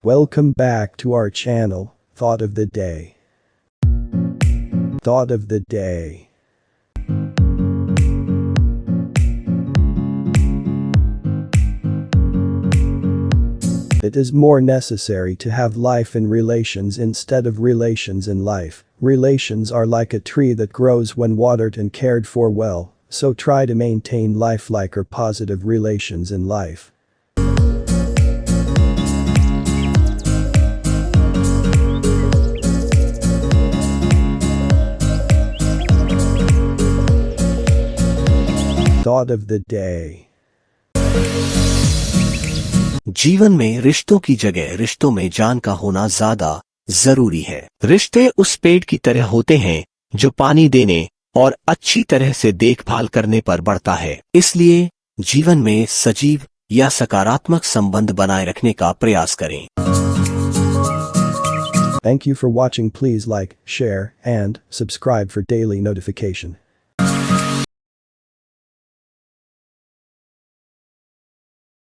Welcome back to our channel, Thought of the Day. Thought of the Day. It is more necessary to have life in relations instead of relations in life. Relations are like a tree that grows when watered and cared for well, so try to maintain lifelike or positive relations in life. Thought of the Day. जीवन में रिश्तों की जगह रिश्तों में जान का होना ज्यादा जरूरी है। रिश्ते उस पेड़ की तरह होते हैं जो पानी देने और अच्छी तरह से देखभाल करने पर बढ़ता है। इसलिए जीवन में सजीव या सकारात्मक संबंध बनाए रखने का प्रयास करें। Thank you for watching. Please like, share, and subscribe for daily notification.